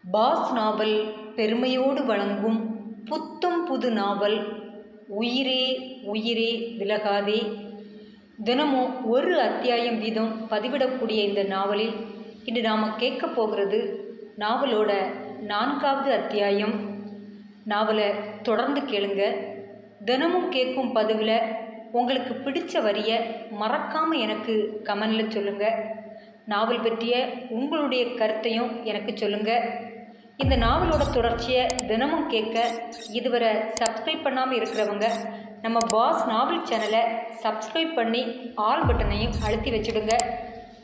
Pass நாவல் பெருமையோடு வழங்கும் புத்தம் புது நாவல் உயிரே உயிரே விலகாதே. தினமும் ஒரு அத்தியாயம் வீதம் பதிவிடக்கூடிய இந்த நாவலில் இன்று நாம் கேட்க போகிறது நாவலோட 4வது அத்தியாயம். நாவலை தொடர்ந்து கேளுங்க. தினமும் கேட்கும் பதிவில் உங்களுக்கு பிடிச்ச வரியை மறக்காமல் எனக்கு கமெண்டில் சொல்லுங்கள். நாவல் பற்றிய உங்களுடைய கருத்தையும் எனக்கு சொல்லுங்கள். இந்த நாவலோட தொடர்ச்சியை தினமும் கேட்க இதுவரை சப்ஸ்கிரைப் பண்ணாமல் இருக்கிறவங்க நம்ம பாஸ் நாவல் சேனலை சப்ஸ்கிரைப் பண்ணி ஆல் பட்டனையும் அழுத்தி வச்சுடுங்க.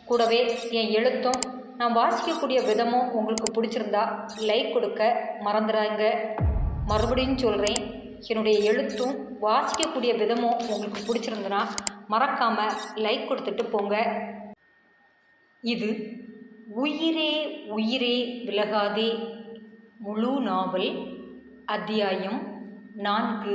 கூடவே என் எழுத்தும் நான் வாசிக்கக்கூடிய விதமும் உங்களுக்கு பிடிச்சிருந்தா லைக் கொடுக்க மறந்துடாங்க. மறுபடியும் சொல்கிறேன், என்னுடைய எழுத்தும் வாசிக்கக்கூடிய விதமும் உங்களுக்கு பிடிச்சிருந்தனா மறக்காமல் லைக் கொடுத்துட்டு போங்க. இது உயிரே உயிரே விலகாதே முழு நாவல், அத்தியாயம் 4.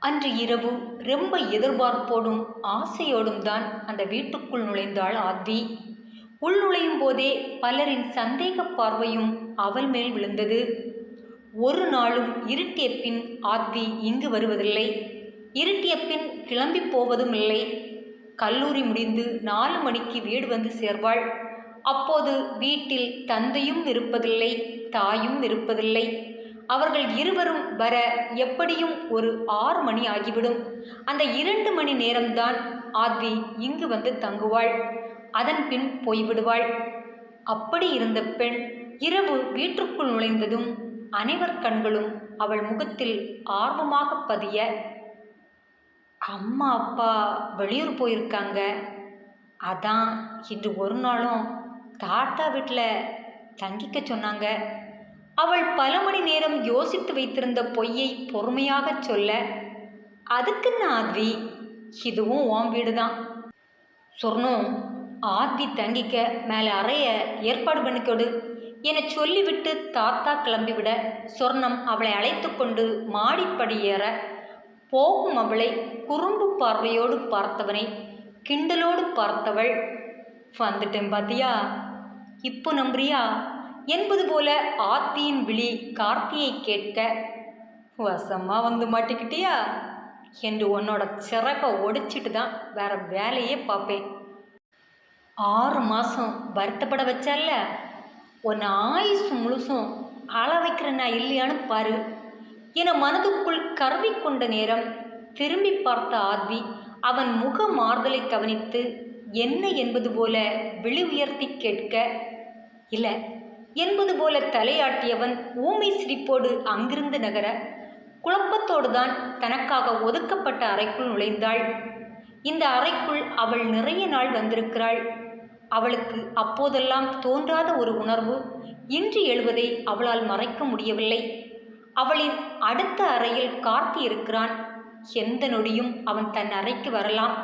அன்று இரவு ரொம்ப எதிர்பார்ப்போடும் ஆசையோடும் தான் அந்த வீட்டுக்குள் நுழைந்தாள் ஆத்வி. உள் நுழையும் போதே பலரின் சந்தேக பார்வையும் அவள் மேல் விழுந்தது. ஒரு நாளும் இருட்டிய பின் ஆத்வி இங்கு வருவதில்லை. இருட்டிய பின் கிளம்பி போவதும் இல்லை. கல்லூரி முடிந்து 4 மணிக்கு வீடு வந்து சேர்வாள். அப்போது வீட்டில் தந்தையும் இருப்பதில்லை, தாயும் இருப்பதில்லை. அவர்கள் இருவரும் வர எப்படியும் ஒரு 6 மணி ஆகிவிடும். அந்த 2 மணி நேரம்தான் ஆத்வி இங்கு வந்து தங்குவாள். அதன் பின் போய்விடுவாள். அப்படி இருந்த பெண் இரவு வீட்டுக்குள் நுழைந்ததும் அனைவர் கண்களும் அவள் முகத்தில் ஆர்வமாக பதிய, அம்மா அப்பா வெளியூர் போயிருக்காங்க, அதான் இன்று ஒரு நாளும் தாத்தா வீட்டில் தங்கிக்க சொன்னாங்க. அவள் பல மணி நேரம் யோசித்து வைத்திருந்த பொய்யை பொறுமையாக சொல்ல, அதுக்குன்னு ஆத்வி, இதுவும் உன் வீடு தான். சொர்ணம், ஆத்வி தங்கிக்க மேலே அறைய ஏற்பாடு பண்ணிக்கொடு என சொல்லிவிட்டு தாத்தா கிளம்பிவிட சொர்ணம் அவளை அழைத்து கொண்டு மாடிப்படி ஏற, போகும் அவளை குறும்பு பார்வையோடு பார்த்தவனை கிண்டலோடு பார்த்தவள், வந்துட்டேன் பாத்தியா, இப்போ நம்புறியா என்பது போல ஆத்வியின் விழி கார்த்தியை கேட்க, வசமாக வந்து மாட்டிக்கிட்டியா என்று உன்னோட சிறகை ஒடிச்சிட்டு தான் வேற வேலையே பார்ப்பேன். 6 மாதம் வருத்தப்பட வச்சால, உன்னை ஆயுசு முழுசும் அழ வைக்கிறேன்னா இல்லையான்னு பாரு என மனதுக்குள் கருவி கொண்ட நேரம் திரும்பி பார்த்த ஆத்வி அவன் முக மாறுதலை கவனித்து என்ன என்பது போல விழி உயர்த்தி கேட்க, இல்லை என்பது போல தலையாட்டியவன் ஊமை சிரிப்போடு அங்கிருந்து நகர குழப்பத்தோடு தான் தனக்காக ஒதுக்கப்பட்ட அறைக்குள் நுழைந்தாள். இந்த அறைக்குள் அவள் நிறைய நாள் வந்திருக்கிறாள். அவளுக்கு அப்போதெல்லாம் தோன்றாத ஒரு உணர்வு இன்றி எழுவதை அவளால் மறைக்க முடியவில்லை. அவளின் அடுத்த அறையில் கார்த்தி இருக்கிறான். எந்த நொடியும் அவன் தன் அறைக்கு வரலாம்.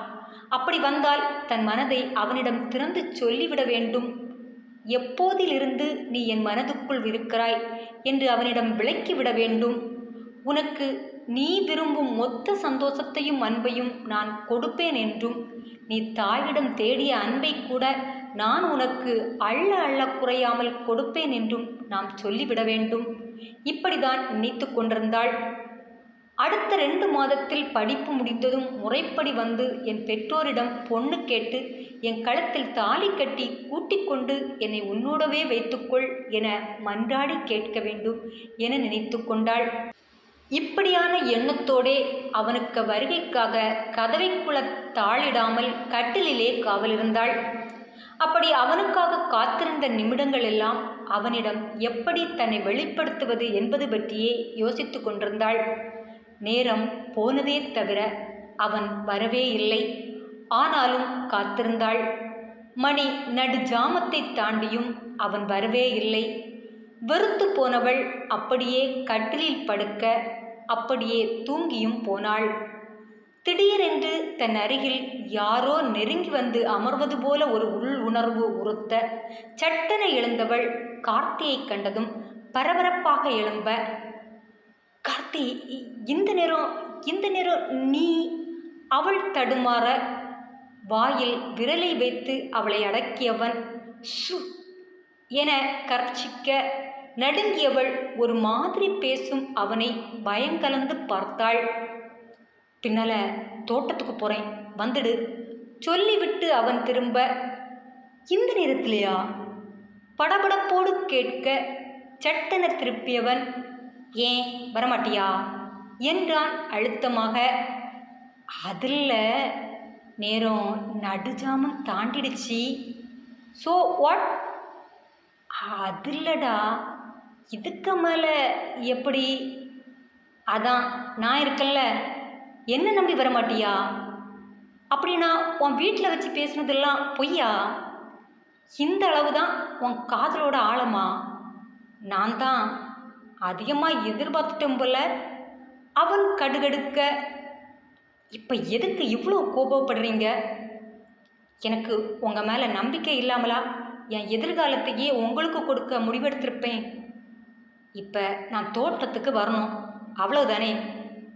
அப்படி வந்தால் தன் மனதை அவனிடம் திறந்து சொல்லிவிட வேண்டும். எப்போதிலிருந்து நீ என் மனதுக்குள் இருக்கிறாய் என்று அவனிடம் விளக்கிவிட வேண்டும். உனக்கு நீ விரும்பும் மொத்த சந்தோஷத்தையும் அன்பையும் நான் கொடுப்பேன் என்றும், நீ தாயிடம் தேடிய அன்பை கூட நான் உனக்கு அள்ள அள்ள குறையாமல் கொடுப்பேன் என்றும் நாம் சொல்லிவிட வேண்டும். இப்படிதான் நினைத்து கொண்டிருந்தாள். அடுத்த 2 மாதத்தில் படிப்பு முடிந்ததும் முறைப்படி வந்து என் பெற்றோரிடம் பொண்ணு கேட்டு என் கழுத்தில் தாலி கட்டி கூட்டிக் கொண்டு என்னை உன்னோடவே வைத்துக்கொள் என மன்றாடி கேட்க வேண்டும் என நினைத்து கொண்டாள். இப்படியான எண்ணத்தோடே அவனுக்கு வருகைக்காக கதவைக்குள்ள தாளிடாமல் கட்டிலிலே காவலிருந்தாள். அப்படி அவனுக்காக காத்திருந்த நிமிடங்கள் எல்லாம் அவனிடம் எப்படி தன்னை வெளிப்படுத்துவது என்பது பற்றியே யோசித்து கொண்டிருந்தாள். நேரம் போனதே தவிர அவன் வரவே இல்லை. ஆனாலும் காத்திருந்தாள். மணி நடு ஜாமத்தை தாண்டியும் அவன் வரவே இல்லை. வெறுத்து போனவள் அப்படியே கட்டிலில் படுக்க அப்படியே தூங்கியும் போனாள். திடீரென்று தன் அருகில் யாரோ நெருங்கி வந்து அமர்வது போல ஒரு உள் உணர்வு உறுத்த சட்டென எழுந்தவள் கார்த்தியை கண்டதும் பரபரப்பாக எழும்ப, கார்த்தி, இந்த நேரம் நீ? அவள் தடுமாற வாயில் விரலை வைத்து அவளை அடக்கியவன், சு என கர்ச்சிக்க நடுங்கியவள் ஒரு மாதிரி பேசும் அவனை பயங்கலந்து பார்த்தாள். பின்னால தோட்டத்துக்கு போகிறேன், வந்துடு சொல்லிவிட்டு அவன் திரும்ப, இந்த நேரத்திலேயா? படபடப்போடு கேட்க சட்டென திருப்பியவன், ஏன் வரமாட்டியா என்றான் அழுத்தமாக. அதில் நேரம் நடுஜாமம் தாண்டிடுச்சு. So what? அதில்லடா, இதுக்கு மேலே எப்படி? அதான் நான் இருக்கல்ல, என்ன நம்பி வரமாட்டியா? அப்படின்னா உன் வீட்டில் வச்சு பேசுனதெல்லாம் பொய்யா? இந்த அளவு தான் உன் காதலோட ஆழமா? நான் தான் அதிகமாக எதிர்பார்த்துட்டேன் போல. அவன் கடுகடுக்க, இப்போ எதுக்கு இவ்வளோ கோபப்படுறீங்க? எனக்கு உங்கள் மேலே நம்பிக்கை இல்லாமலா என் எதிர்காலத்தையே உங்களுக்கு கொடுக்க முடிவெடுத்திருப்பேன். இப்போ நான் தோட்டத்துக்கு வரணும், அவ்வளோதானே.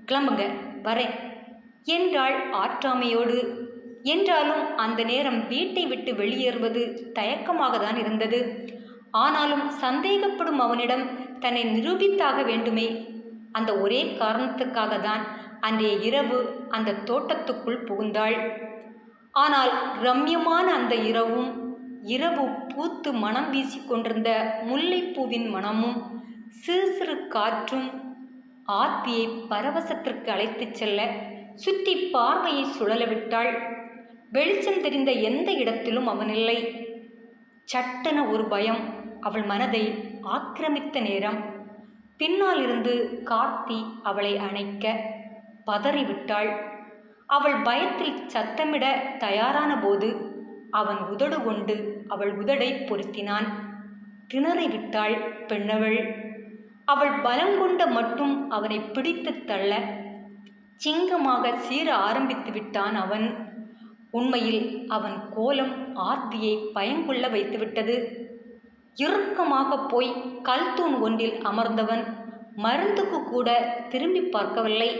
கிளம்புங்க, வரேன் என்றாள் ஆற்றாமையோடு. என்றாலும் அந்த நேரம் வீட்டை விட்டு வெளியேறுவது தயக்கமாக தான் இருந்தது. ஆனாலும் சந்தேகப்படும் அவனிடம் தன்னை நிரூபித்தாக வேண்டுமே. அந்த ஒரே காரணத்துக்காக தான் அன்றைய இரவு அந்த தோட்டத்துக்குள் புகுந்தாள். ஆனால் ரம்யமான அந்த இரவு பூத்து மனம் வீசி கொண்டிருந்த முல்லைப்பூவின் மனமும் சிறு சிறு காற்றும் ஆர்த்தியை பரவசத்திற்கு அழைத்துச் செல்ல சுற்றி பார்வையை சுழலவிட்டாள். வெளிச்சம் தெரிந்த எந்த இடத்திலும் அவனில்லை. சட்டென ஒரு பயம் அவள் மனதை ஆக்கிரமித்த நேரம். பின்னால் இருந்து கார்த்தி அவளை அணைக்க பதறிவிட்டாள். அவள் பயத்தில் சத்தமிட தயாரான போது அவன் உதடு கொண்டு அவள் உதடை பொருத்தினான். திணறிவிட்டாள் பெண்ணவள். அவள் பலங்கொண்ட மட்டும் அவனை பிடித்து தள்ள சிங்கமாக சீர ஆரம்பித்து விட்டான் அவன். உண்மையில் அவன் கோலம் ஆர்த்தியை பயங்கொள்ள வைத்துவிட்டது. இறுக்கமாக போய் கல்தூண் ஒன்றில் அமர்ந்தவன் மருந்துக்கு கூட திரும்பி பார்க்கவில்லை.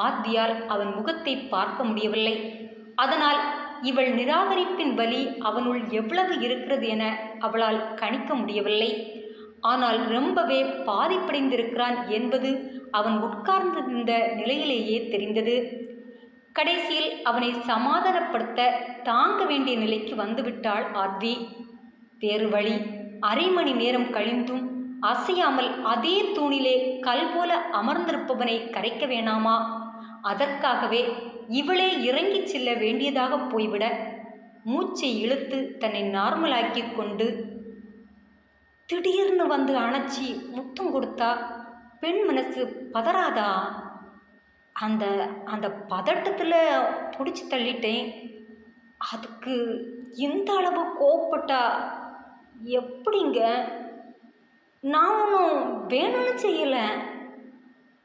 ஆர்த்தியால் அவன் முகத்தை பார்க்க முடியவில்லை. அதனால் இவள் நிராகரிப்பின் வலி அவனுள் எவ்வளவு இருக்கிறது என அவளால் கணிக்க முடியவில்லை. ஆனால் ரொம்பவே பாதிப்படைந்திருக்கிறான் என்பது அவன் உட்கார்ந்திருந்த நிலையிலேயே தெரிந்தது. கடைசியில் அவனை சமாதானப்படுத்த தாங்க வேண்டிய நிலைக்கு வந்துவிட்டாள் ஆர்த்தி. வேறு வழி. அரை மணி நேரம் கழிந்தும் அசையாமல் அதே தூணிலே கல் போல அமர்ந்திருப்பவனை கரைக்க வேணாமா? அதற்காகவே இவளே இறங்கிச் செல்ல வேண்டியதாக போய்விட மூச்சை இழுத்து தன்னை நார்மலாக்கி கொண்டு திடீர்னு வந்து அணைச்சி முத்தம் கொடுத்தா பெண் மனசு பதறாதா? அந்த அந்த பதட்டத்தில் பிடிச்சி தள்ளிட்டேன். அதுக்கு இந்த அளவு கோவப்பட்டா எப்படிங்க? நான் ஒன்றும் வேணும்னு செய்யலை.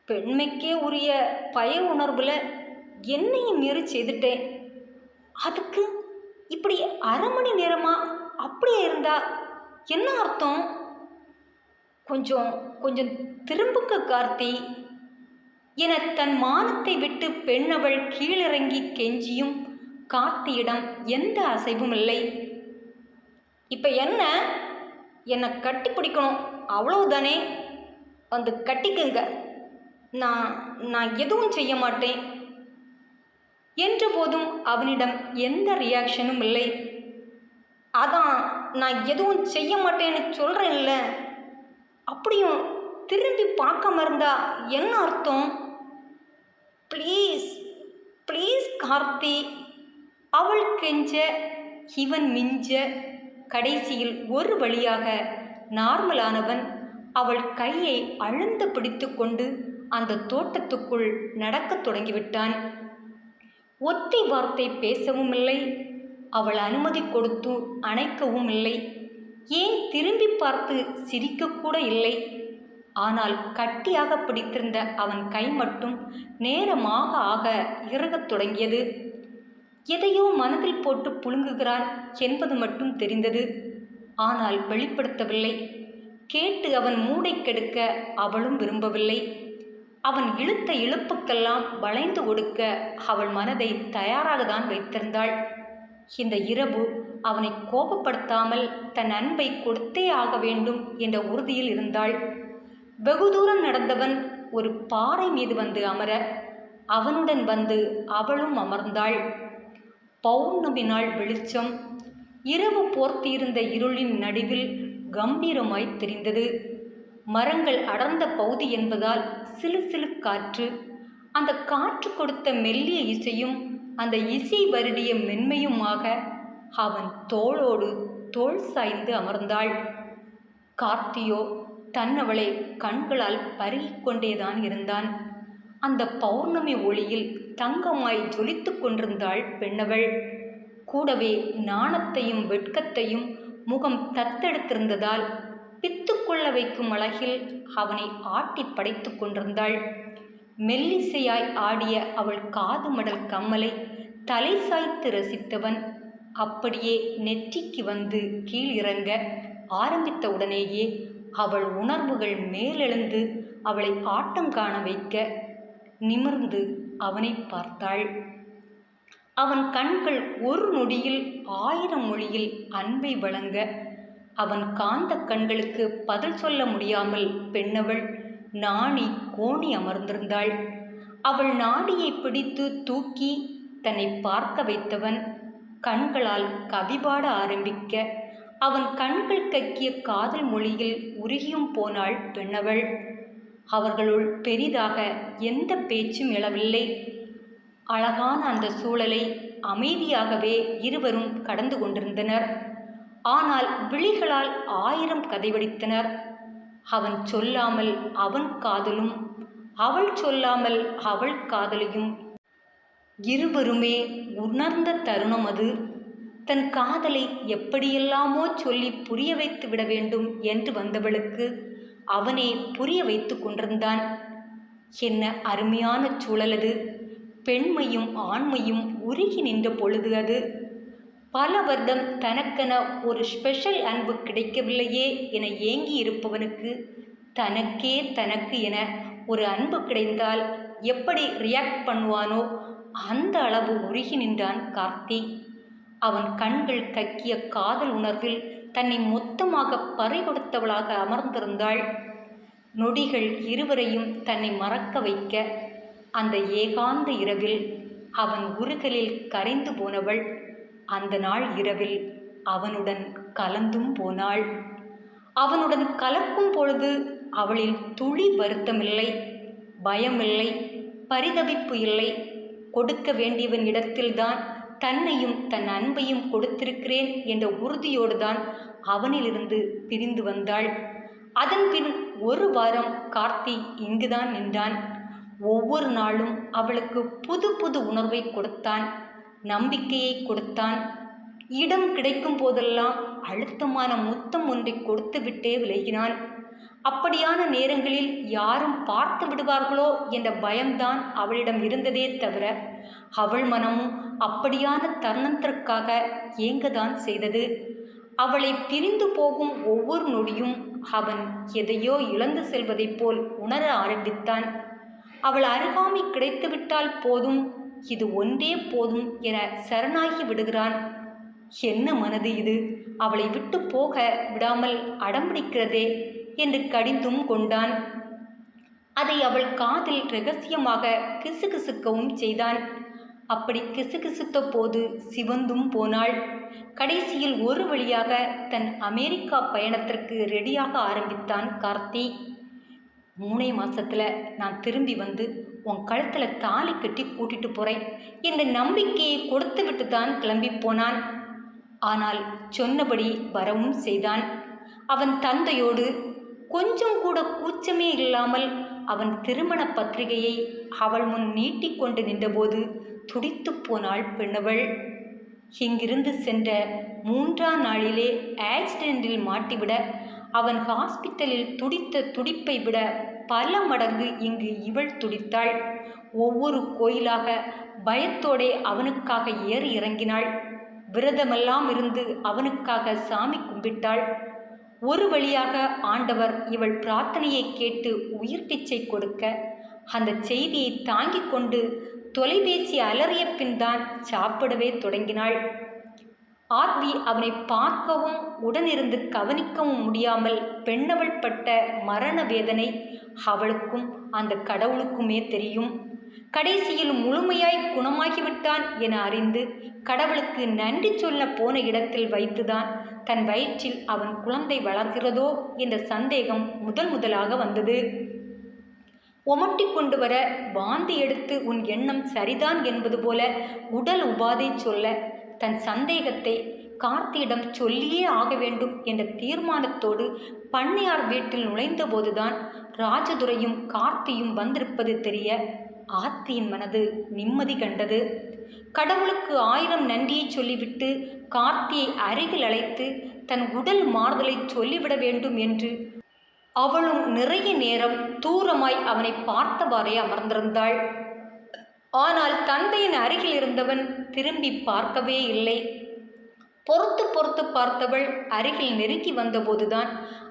பெண்மைக்கே உரிய பய உணர்வில் என்னையும் மீறி செய்துட்டேன். அதுக்கு இப்படி அரை மணி நேரமாக அப்படியே இருந்தா என்ன அர்த்தம்? கொஞ்சம் கொஞ்சம் திரும்புக்க கார்த்தி என தன் மானத்தை விட்டு பெண்ணவள் கீழிறங்கி கெஞ்சியும் கார்த்தியிடம் எந்த அசைவும் இல்லை. இப்போ என்னை கட்டி பிடிக்கணும், அவ்வளவுதானே? வந்து கட்டிக்குங்க, நான் எதுவும் செய்ய மாட்டேன் என்ற போதும் அவனிடம் எந்த ரியாக்ஷனும் இல்லை. அதான் நான் எதுவும் செய்ய மாட்டேன்னு சொல்கிறேன்ல, அப்படியும் திரும்பி பார்க்காம இருந்தா என்ன அர்த்தம்? ப்ளீஸ் ப்ளீஸ் கார்த்தி அவள் கெஞ்ச இவன் மிஞ்ச கடைசியில் ஒரு வழியாக நார்மலானவன் அவள் கையை அழுந்து பிடித்து கொண்டு அந்த தோட்டத்துக்குள் நடக்கத் தொடங்கிவிட்டான். ஒத்தை வார்த்தை பேசவும் இல்லை. அவள் அனுமதி கொடுத்து அணைக்கவும் இல்லை. ஏன் திரும்பி பார்த்து சிரிக்கக்கூட இல்லை. ஆனால் கட்டியாக பிடித்திருந்த அவன் கை மட்டும் நேரமாக ஆக இறுகத் தொடங்கியது. எதையோ மனதில் போட்டு புழுங்குகிறான் என்பது மட்டும் தெரிந்தது. ஆனால் வெளிப்படுத்தவில்லை. கேட்டு அவன் மூடை கெடுக்க அவளும் விரும்பவில்லை. அவன் இழுத்த இழுப்புக்கெல்லாம் வளைந்து கொடுக்க அவள் மனதை தயாராக தான் வைத்திருந்தாள். இந்த இரவு அவனை கோபப்படுத்தாமல் தன் அன்பை கொடுத்தே ஆக வேண்டும் என்ற உறுதியில் இருந்தாள். வெகு தூரம் நடந்தவன் ஒரு பாறை மீது வந்து அமர அவனுடன் வந்து அவளும் அமர்ந்தாள். பௌர்ணமி நாள் வெளிச்சம் இரவு போர்த்தியிருந்த இருளின் நடுவில் கம்பீரமாய் தெரிந்தது. மரங்கள் அடர்ந்த பகுதி என்பதால் சிலு சிலு காற்று. அந்த காற்று கொடுத்த மெல்லிய இசையும் அந்த இசை வருடிய மென்மையுமாக அவன் தோளோடு தோள் சாய்ந்து அமர்ந்தாள். கார்த்தியோ தன்னவளை கண்களால் பருகிக் கொண்டேதான் இருந்தான். அந்த பௌர்ணமி ஒளியில் தங்கமாய் ஜொலித்து கொண்டிருந்தாள் பெண்ணவள். கூடவே நாணத்தையும் வெட்கத்தையும் முகம் தத்தெடுத்திருந்ததால் பித்துக்கொள்ள வைக்கும் அழகில் அவனை ஆட்டி படைத்து கொண்டிருந்தாள். மெல்லிசையாய் ஆடிய அவள் காது மடல் கம்மலை தலை சாய்த்து ரசித்தவன் அப்படியே நெற்றிக்கு வந்து கீழிறங்க ஆரம்பித்த உடனேயே அவள் உணர்வுகள் மேலெழுந்து அவளை ஆட்டம் காண வைக்க நிமிர்ந்து அவனை பார்த்தாள். அவன் கண்கள் ஒரு நொடியில் 1000 மொழியில் அன்பை வழங்க அவன் காந்த கண்களுக்கு பதில் சொல்ல முடியாமல் பெண்ணவள் நாணி கோணி அமர்ந்திருந்தாள். அவள் நாடியை பிடித்து தூக்கி தன்னை பார்க்க வைத்தவன் கண்களால் கவிபாட ஆரம்பிக்க அவன் கண்கள் கக்கிய காதல் மொழியில் உருகியும் போனாள் பெண்ணவள். அவர்களுள் பெரிதாக எந்த பேச்சும் எழவில்லை. அழகான அந்த சூழலை அமைதியாகவே இருவரும் கடந்து கொண்டிருந்தனர். ஆனால் விழிகளால் 1000 கதை வடித்தனர். அவன் சொல்லாமல் அவன் காதலும், அவள் சொல்லாமல் அவள் காதலையும் இருவருமே உணர்ந்த தருணம் அது. தன் காதலை எப்படியெல்லாமோ சொல்லி புரிய வைத்து விட வேண்டும் என்று வந்தவளுக்கு அவனே புரிய வைத்து கொண்டிருந்தான். என்ன அருமையான சூழல் அது! பெண்மையும் ஆண்மையும் உருகி நின்ற பொழுது அது. பல வருடம் தனக்கென ஒரு ஸ்பெஷல் அன்பு கிடைக்கவில்லையே என ஏங்கி இருப்பவனுக்கு தனக்கே தனக்கு என ஒரு அன்பு கிடைத்தால் எப்படி ரியாக்ட் பண்ணுவானோ அந்த அளவு உருகி நின்றான் கார்த்தி. அவன் கண்கள் கக்கிய காதல் உணர்வில் தன்னை மொத்தமாக பறி கொடுத்தவளாக அமர்ந்திருந்தாள். நொடிகள் இருவரையும் தன்னை மறக்க வைக்க அந்த ஏகாந்த இரவில் அவன் உருகலில் கரைந்து போனவள் அந்த நாள் இரவில் அவனுடன் கலந்தும் போனாள். அவனுடன் கலக்கும் பொழுது அவளில் துளி வருத்தமில்லை, பயமில்லை, பரிதவிப்பு இல்லை. கொடுக்க வேண்டியவன் இடத்தில்தான் தன்னையும் தன் அன்பையும் கொடுத்திருக்கிறேன் என்ற உறுதியோடு தான் அவனிலிருந்து பிரிந்து வந்தாள். அதன்பின் 1 வாரம் கார்த்தி இங்குதான் நின்றான். ஒவ்வொரு நாளும் அவளுக்கு புது புது உணர்வை கொடுத்தான், நம்பிக்கையை கொடுத்தான். இடம் கிடைக்கும் போதெல்லாம் அழுத்தமான முத்தம் ஒன்றை கொடுத்துவிட்டே விலகினான். அப்படியான நேரங்களில் யாரும் பார்த்து விடுவார்களோ என்ற பயம்தான் அவளிடம் இருந்ததே தவிர அவள் மனமும் அப்படியான தருணத்திற்காக ஏங்கதான் செய்தது. அவளை பிரிந்து போகும் ஒவ்வொரு நொடியும் அவன் எதையோ இழந்து செல்வதைப் போல் உணர ஆரம்பித்தான். அவள் அருகாமை கிடைத்துவிட்டால் போதும், இது ஒன்றே போதும் என சரணாகி விடுகிறான். என்ன மனது இது! அவளை விட்டு போக விடாமல் அடம்பிடிக்கிறதே என்று கடிந்தும் கொண்டான். அதை அவள் காதில் இரகசியமாக கிசுகிசுக்கவும் செய்தான். அப்படி கிசுகிசுத்த போது சிவந்தும் போனாள். கடைசியில் ஒரு வழியாக தன் அமெரிக்கா பயணத்திற்கு ரெடியாக ஆரம்பித்தான் கார்த்தி. 3 மாசத்துல நான் திரும்பி வந்து உன் கழுத்தில் தாலி கட்டி கூட்டிட்டு போகிறேன் என்ற நம்பிக்கையை கொடுத்து விட்டு தான் கிளம்பி போனான். ஆனால் சொன்னபடி வரவும் செய்தான். அவன் தந்தையோடு கொஞ்சம் கூட கூச்சமே இல்லாமல் அவன் திருமண பத்திரிகையை அவள் முன் நீட்டிக்கொண்டு நின்றபோது துடித்து போனாள் பெண்ணவள். இங்கிருந்து சென்ற 3ஆம் நாளிலே ஆக்சிடென்டில் மாட்டிவிட அவன் ஹாஸ்பிட்டலில் துடித்த துடிப்பை விட பல மடங்கு இங்கு இவள் துடித்தாள். ஒவ்வொரு கோயிலாக பயத்தோடே அவனுக்காக ஏறி இறங்கினாள். விரதமெல்லாம் இருந்து அவனுக்காக சாமி கும்பிட்டாள். ஒரு வழியாக ஆண்டவர் இவள் பிரார்த்தனையை கேட்டு உயிர் பிச்சை கொடுக்க அந்த செய்தியை தாங்கிக் கொண்டு தொலைபேசி அலறிய பின் தான் சாப்பிடவே தொடங்கினாள். ஆர்த்தி அவனை பார்க்கவும் உடனிருந்து கவனிக்கவும் முடியாமல் பெண்ணவள் பட்ட மரண வேதனை அவளுக்கும் அந்த கடவுளுக்குமே தெரியும். கடைசியில் முழுமையாய் குணமாகிவிட்டான் என அறிந்து கடவுளுக்கு நன்றி சொல்ல போன இடத்தில் வைத்துதான் தன் வயிற்றில் அவன் குழந்தை வளர்கிறதோ என்ற சந்தேகம் முதலாக வந்தது. ஒமட்டி கொண்டு வர வாந்தி எடுத்து உன் எண்ணம் சரிதான் என்பது போல உடல் உபாதை சொல்ல தன் சந்தேகத்தை கார்த்தியிடம் சொல்லியே ஆக வேண்டும் என்ற தீர்மானத்தோடு பண்ணையார் வீட்டில் நுழைந்தபோதுதான் ராஜதுரையும் கார்த்தியும் வந்திருப்பது தெரிய ஆர்த்தியின் மனது நிம்மதி கண்டது. கடவுளுக்கு 1000 நன்றியை சொல்லிவிட்டு கார்த்தியை அருகில் அழைத்து தன் உடல் மாறுதலை சொல்லிவிட வேண்டும் என்று அவளும் நிறைய நேரம் தூரமாய் அவனை பார்த்தவாறே அமர்ந்திருந்தாள். ஆனால் தந்தையின் அருகில் இருந்தவன் திரும்பி பார்க்கவே இல்லை. பொறுத்து பார்த்தவள் அருகில் நெருங்கி வந்தபோதுதான்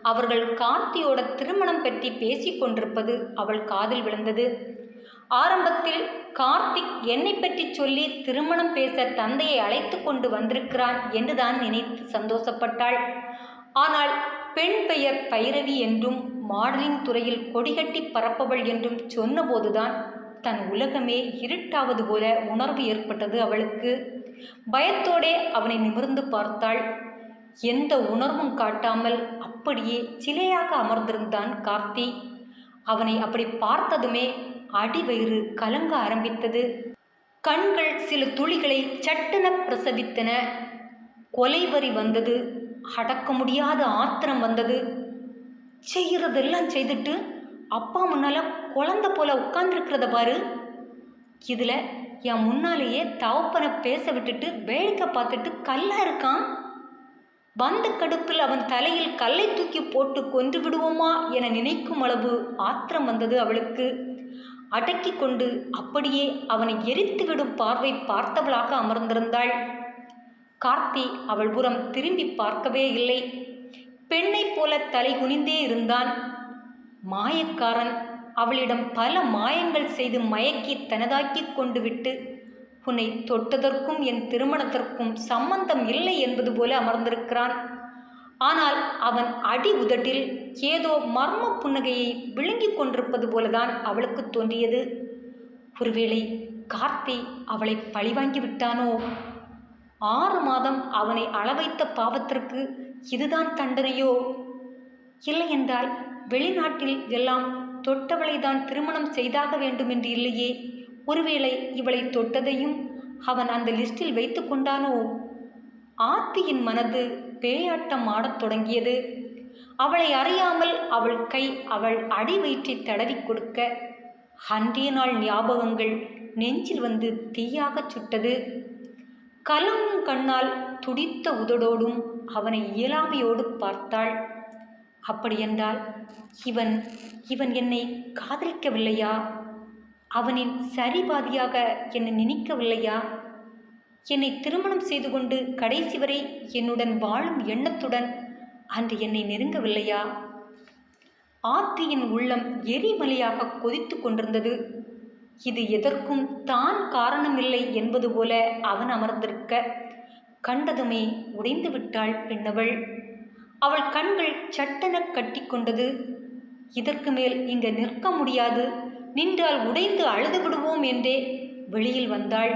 அவர்கள் கார்த்தியோட திருமணம் பற்றி பேசிக்கொண்டிருப்பது அவள் காதில் விழுந்தது. ஆரம்பத்தில் கார்த்திக் என்னை பற்றி சொல்லி திருமணம் பேச தந்தையை அழைத்து கொண்டு வந்திருக்கிறான் என்றுதான் நினைத்து சந்தோஷப்பட்டாள். ஆனால் பெண் பெயர் பைரவி என்றும் மாடலிங் துறையில் கொடிகட்டி பறப்பவள் என்றும் சொன்னபோதுதான் தன் உலகமே இருட்டாவது போல உணர்வு ஏற்பட்டது அவளுக்கு. பயத்தோடே அவனை நிமிர்ந்து பார்த்தாள். எந்த உணர்வும் காட்டாமல் அப்படியே சிலையாக அமர்ந்திருந்தான் கார்த்தி. அவனை அப்படி பார்த்ததுமே அடிவயிறு கலங்க ஆரம்பித்தது. கண்கள் சில துளிகளை சட்டென பிரசவித்தன. கொலைவரி வந்தது. அடக்க முடியாத ஆத்திரம் வந்தது. செய்கிறதெல்லாம் செய்துட்டு அப்பா முன்னால் குழந்தை போல உட்கார்ந்துருக்கிறத பாரு. இதில் என் முன்னாலேயே தவப்பனை பேச விட்டுட்டு வேடிக்கை பார்த்துட்டு கல்லா இருக்கான். வந்த கடுப்பில் அவன் தலையில் கல்லை தூக்கி போட்டு கொன்று விடுவோமா என நினைக்கும் அளவு ஆத்திரம் வந்தது அவளுக்கு. அடக்கி கொண்டு அப்படியே அவனை எரித்துவிடும் பார்வை பார்த்தவளாக அமர்ந்திருந்தாள். கார்த்தி அவள் புறம் திரும்பி பார்க்கவே இல்லை. பெண்ணை போல தலை குனிந்தே இருந்தான். மாயக்காரன் அவளிடம் பல மாயங்கள் செய்து மயக்கி தனதாக்கி கொண்டு விட்டு உன்னை தொட்டதற்கும் என் திருமணத்திற்கும் சம்பந்தம் இல்லை என்பது போல அமர்ந்திருக்கிறான். ஆனால் அவன் அடி உதட்டில் ஏதோ மர்ம புன்னகையை விழுங்கிக் கொண்டிருப்பது போலதான் அவளுக்கு தோன்றியது. ஒருவேளை கார்த்தி அவளை பழிவாங்கி விட்டானோ? 6 மாதம் அவனை அளவைத்த பாவத்திற்கு இதுதான் தண்டனையோ? இல்லையென்றால் வெளிநாட்டில் எல்லாம் தொட்டவளை தான் திருமணம் செய்தாக வேண்டும் என்று இல்லையே. ஒருவேளை இவளை தொட்டதையும் அவன் அந்த லிஸ்டில் வைத்து கொண்டானோ? ஆர்த்தியின் மனது பேயாட்டம் ஆடத் தொடங்கியது. அவளை அறியாமல் அவள் கை அவள் அடி வயிற்றை தடவி கொடுக்க அன்றைய நாள் ஞாபகங்கள் நெஞ்சில் வந்து தீயாகச் சுட்டது. கலங்கும் கண்ணால் துடித்த உதடோடும் அவனை இயலாமையோடு பார்த்தாள். அப்படியென்றால் இவன் என்னை காதலிக்கவில்லையா? அவனின் சரிபாதியாக என்னை நினைக்கவில்லையா? என்னை திருமணம் செய்து கொண்டு கடைசி வரை என்னுடன் வாழும் எண்ணத்துடன் அன்று என்னை நெருங்கவில்லையா? ஆர்த்தியின் உள்ளம் எரிமலையாக கொதித்து கொண்டிருந்தது. இது எதற்கும் தான் காரணமில்லை என்பது போல அவன் அமர்ந்திருக்க கண்டதுமே உடைந்து விட்டாள் பெண்ணவள். அவள் கண்கள் சட்டென கட்டி கொண்டது. இதற்கு மேல் இங்கு நிற்க முடியாது, நின்றால் உடைந்து அழுது விடுவோம் என்றே வெளியில் வந்தாள்.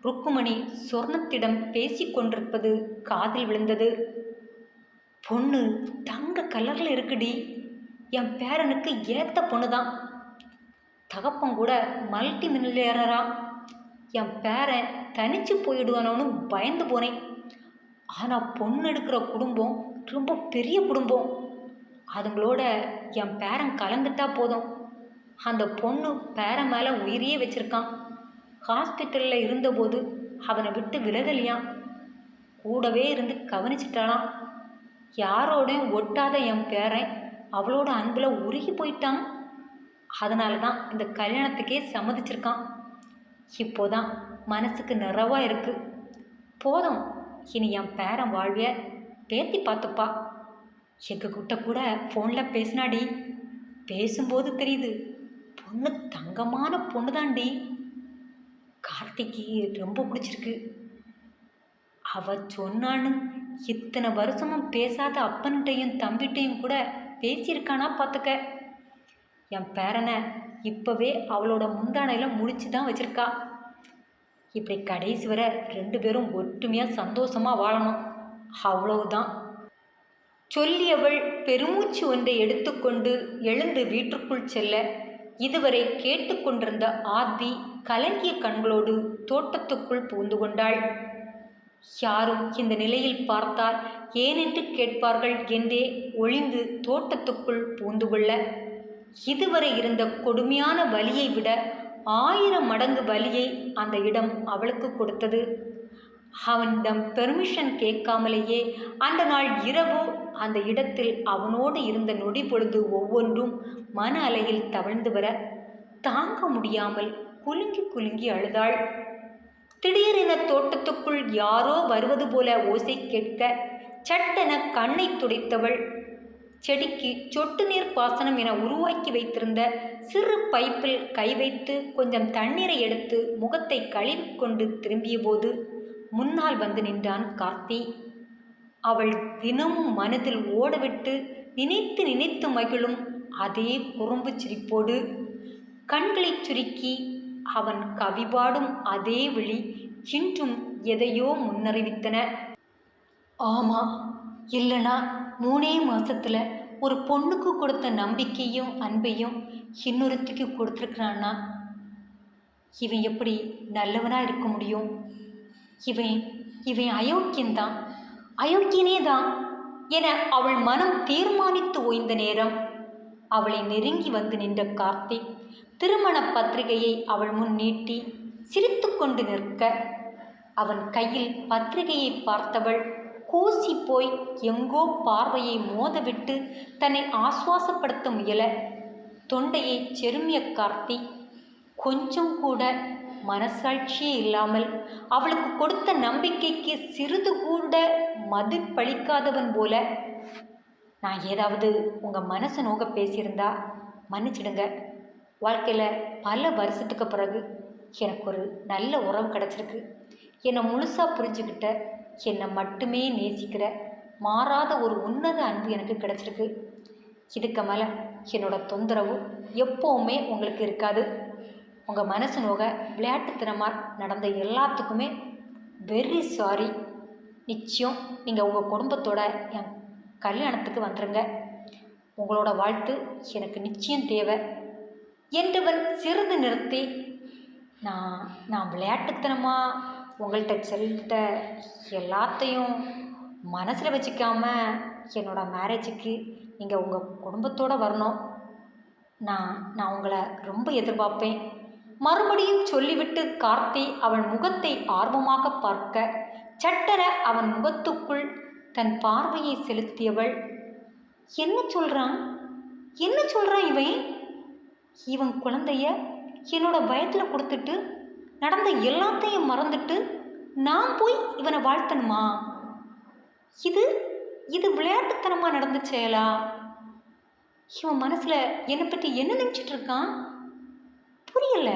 ருக்குமணி சொர்ணத்திடம் பேசிக்கொண்டிருப்பது காதில் விழுந்தது. பொண்ணு தங்க கலரில் இருக்குடி, என் பேரனுக்கு ஏற்ற பொண்ணு தான். தகப்பன் கூட மல்டி மில்லியனரா. என் பேரன் தனிச்சு போயிடுவானோன்னு பயந்து போனேன். ஆனால் பொண்ணு எடுக்கிற குடும்பம் ரொம்ப பெரிய குடும்பம். அதுங்களோட என் பேரன் கலந்துட்டா போதும். அந்த பொண்ணு பேரன் மேலே உயிரையே வச்சிருக்கான். ஹாஸ்பிட்டலில் இருந்தபோது அவனை விட்டு விலகலையாம். கூடவே இருந்து கவனிச்சிட்டாளாம். யாரோடையும் ஒட்டாத என் பேரன் அவளோட அன்பில் உருகி போயிட்டான். அதனால தான் இந்த கல்யாணத்துக்கே சம்மதிச்சிருக்கான். இப்போதான் மனசுக்கு நிறைவாக இருக்குது. போதும், இனி என் பேரன் வாழ்விய பேத்தி பார்த்துப்பா. எங்ககிட்ட கூட ஃபோனில் பேசினாடி. பேசும்போது தெரியுது பொண்ணு தங்கமான பொண்ணு தாண்டி. கார்த்திக்கு ரொம்ப பிடிச்சிருக்கு. அவ சொன்னான்னு இத்தனை வருஷமும் பேசாத அப்பன்கிட்டையும் தம்பிகிட்டையும் கூட பேசியிருக்கானா பார்த்துக்க. என் பேரனை இப்போவே அவளோட முந்தானையில் முடிச்சு தான் வச்சுருக்கா. இப்படி கடைசி வரை 2 பேரும் ஒற்றுமையாக சந்தோஷமாக வாழணும், அவ்வளவுதான் சொல்லியவள் பெருமூச்சு ஒன்றை எடுத்துக்கொண்டு எழுந்து வீட்டுக்குள் செல்ல, இதுவரை கேட்டுக்கொண்டிருந்த ஆர்த்தி கலங்கிய கண்களோடு தோட்டத்துக்குள் புகுந்து கொண்டாள். யாரும் இந்த நிலையில் பார்த்தால் ஏனென்று கேட்பார்கள் என்றே ஒளிந்து தோட்டத்துக்குள் புகுந்து கொள்ள, இதுவரை இருந்த கொடுமையான வலியை விட 1000 மடங்கு வலியை அந்த இடம் அவளுக்கு கொடுத்தது. அவனிடம் பெர்மிஷன் கேட்காமலேயே அந்த நாள் இரவு அந்த இடத்தில் அவனோடு இருந்த நொடி பொழுது ஒவ்வொன்றும் மன அலையில் தவழ்ந்து வர தாங்க முடியாமல் குலுங்கி குலுங்கி அழுதாள். திடீரென தோட்டத்துக்குள் யாரோ வருவது போல ஓசை கேட்க சட்டென கண்ணை துடைத்தவள் செடிக்கு சொட்டு நீர் பாசனம் என உருவாக்கி வைத்திருந்த சிறு பைப்பில் கை வைத்து கொஞ்சம் தண்ணீரை எடுத்து முகத்தை கழுவிக்கொண்டு திரும்பிய போது முன்னால் வந்து நின்றான் கார்த்தி. அவள் தினமும் மனதில் ஓடவிட்டு நினைத்து நினைத்து மகிழும் அதே குறும்பு சிரிப்போடு கண்களை சுருக்கி அவன் கவிபாடும் அதே விழி இன்றும் எதையோ முன்னறிவித்தன. ஆமா, இல்லைனா 3 மாசத்துல ஒரு பொண்ணுக்கு கொடுத்த நம்பிக்கையும் அன்பையும் இன்னொருத்திக்கு கொடுத்துருக்கிறான்னா இவன் எப்படி நல்லவனா இருக்க முடியும்? இவன் இவன் அயோக்கியன்தான், அயோக்கியனே தான் என அவள் மனம் தீர்மானித்து ஓய்ந்த நேரம் அவளை நெருங்கி வந்து நின்ற கார்த்திக் திருமண பத்திரிகையை அவள் முன் நீட்டி சிரித்து கொண்டு நிற்க, அவன் கையில் பத்திரிகையை பார்த்தவள் கூசி போய் எங்கோ பார்வையை மோதவிட்டு தன்னை ஆசுவாசப்படுத்த முயல தொண்டையை செருமிய கார்த்திக் கொஞ்சம் கூட மனசாட்சியே இல்லாமல் அவளுக்கு கொடுத்த நம்பிக்கைக்கு சிறிது கூட மதிப்பளிக்காதவன் போல, நான் ஏதாவது உங்கள் மனசு நோக பேசியிருந்தா மன்னிச்சிடுங்க. வாழ்க்கையில் பல வருஷத்துக்கு பிறகு எனக்கு ஒரு நல்ல உறவு கிடச்சிருக்கு. என்னை முழுசாக புரிஞ்சுக்கிட்ட, என்னை மட்டுமே நேசிக்கிற மாறாத ஒரு உன்னத அன்பு எனக்கு கிடச்சிருக்கு. இதுக்கு மேலே என்னோட தொந்தரவு எப்போவுமே உங்களுக்கு இருக்காது. உங்கள் மனசு நோக விளையாட்டுத்தனமாக நடந்த எல்லாத்துக்குமே வெரி சாரி. நிச்சயம் நீங்கள் உங்கள் குடும்பத்தோட என் கல்யாணத்துக்கு வந்துடுங்க. உங்களோட வாழ்த்து எனக்கு நிச்சயம் தேவை என்றவன் சிறிது நிறுத்தி, நான் விளையாட்டுத்தனமாக உங்கள்கிட்ட சொல்லிட்ட எல்லாத்தையும் மனசில் வச்சுக்காம என்னோட மேரேஜுக்கு நீங்கள் உங்கள் குடும்பத்தோடு வரணும். நான் உங்களை ரொம்ப எதிர்பார்ப்பேன். மறுபடியும் சொல்லிவிட்டு கார்த்தி அவன் முகத்தை ஆர்வமாக பார்க்க சட்டென அவன் முகத்துக்குள் தன் பார்வையை செலுத்தியவள், என்ன சொல்கிறான் இவன் குழந்தைய என்னோட பயத்தில் கொடுத்துட்டு நடந்த எல்லாத்தையும் மறந்துட்டு நான் போய் இவனை வாழ்த்தணுமா? இது விளையாட்டுத்தனமாக நடந்த செயலா? இவன் மனசில் என்னை பற்றி என்ன நினச்சிட்டு இருக்கான் புரியல.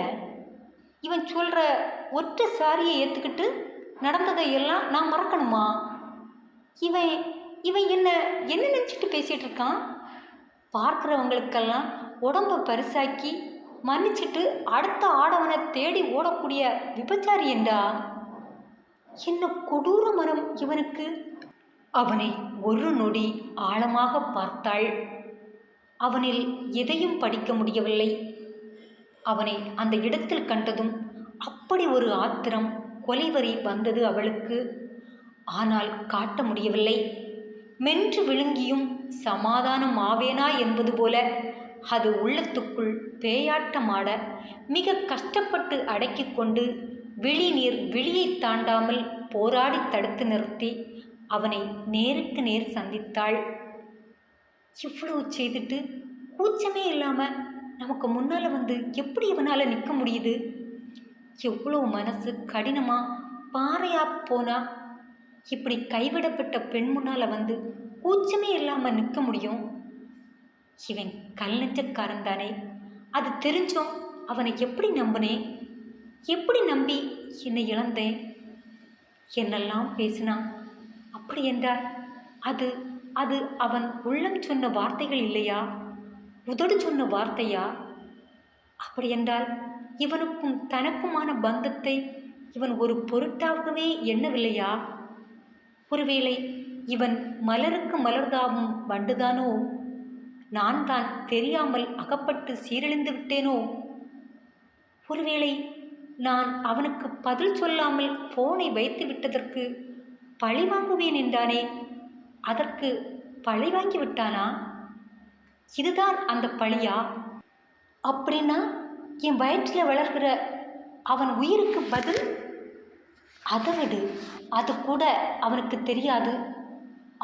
இவன் சொல்கிற ஒற்றை சாரியை ஏற்றுக்கிட்டு நடந்ததை எல்லாம் நான் மறக்கணுமா? இவன் என்ன நினச்சிட்டு பேசிகிட்டு இருக்கான்? பார்க்குறவங்களுக்கெல்லாம் உடம்பை பரிசாக்கி மன்னிச்சிட்டு அடுத்த ஆடவனை தேடி ஓடக்கூடிய விபச்சாரி என்றா? என்ன கொடூர மனம் இவனுக்கு! அவனை ஒரு நொடி ஆழமாக பார்த்தாள். அவனில் எதையும் படிக்க முடியவில்லை. அவனை அந்த இடத்தில் கண்டதும் அப்படி ஒரு ஆத்திரம், கொலைவரி வந்தது அவளுக்கு. ஆனால் காட்ட முடியவில்லை. மென்று விழுங்கியும் சமாதானம் ஆவேனா என்பது போல அது உள்ளத்துக்குள் பேயாட்டமாட மிக கஷ்டப்பட்டு அடக்கி கொண்டு விழியை தாண்டாமல் போராடி தடுத்து நிறுத்தி அவனை நேருக்கு நேர் சந்தித்தாள். இவ்வளவு செய்துட்டு கூச்சமே இல்லாமல் நமக்கு முன்னால் வந்து எப்படி இவனால் நிற்க முடியுது? எவ்வளோ மனசு கடினமாக பாறையாக போனால் இப்படி கைவிடப்பட்ட பெண் முன்னால் வந்து கூச்சமே இல்லாமல் நிற்க முடியும்? இவன் கல் நெஞ்சக்காரன் தானே, அது தெரிஞ்சும் அவனை எப்படி நம்பினேன்? எப்படி நம்பி என்னை இழந்தேன்? என்னெல்லாம் பேசினான். அப்படி என்றால் அது அது அவன் உள்ளம் சொன்ன வார்த்தைகள் இல்லையா? உதடு சொன்ன வார்த்தையா? அப்படியென்றால் இவனுக்கும் தனக்குமான பந்தத்தை இவன் ஒரு பொருட்டாகவே எண்ணவில்லையா? ஒருவேளை இவன் மலருக்கு மலர்தாவும் வண்டுதானோ? நான் தான் தெரியாமல் அகப்பட்டு சீரழிந்து விட்டேனோ? ஒருவேளை நான் அவனுக்கு பதில் சொல்லாமல் போனை வைத்து விட்டதற்கு பழி வாங்குவேன் என்றானே, அதற்கு பழி வாங்கி விட்டானா? இதுதான் அந்த பழியா? அப்படின்னா என் வயிற்றில் வளர்கிற அவன் உயிருக்கு பதில்? அதை விடு, அது கூட அவனுக்கு தெரியாது.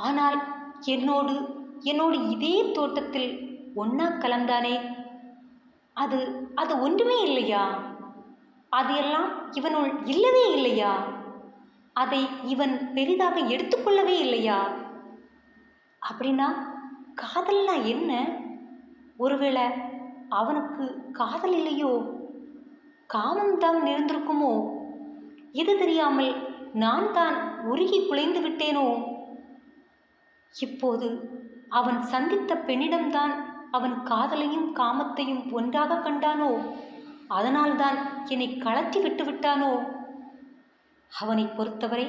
ஆனால் என்னோடு என்னோடு இதே தோட்டத்தில் ஒன்னா கலந்தானே, அது அது ஒன்றுமே இல்லையா? அது எல்லாம் இவனுள் இல்லவே இல்லையா? அதை இவன் பெரிதாக எடுத்துக்கொள்ளவே இல்லையா? அப்படின்னா காதல்னா என்ன? ஒருவேளை அவனுக்கு காதல் இல்லையோ, காமம்தான் நிறைந்திருக்குமோ? இது தெரியாமல் நான் தான் உருகி குலைந்து விட்டேனோ? இப்போது அவன் சந்தித்த பெண்ணிடம்தான் அவன் காதலையும் காமத்தையும் ஒன்றாக கண்டானோ? அதனால்தான் என்னை கலட்டி விட்டு விட்டானோ? அவனை பொறுத்தவரை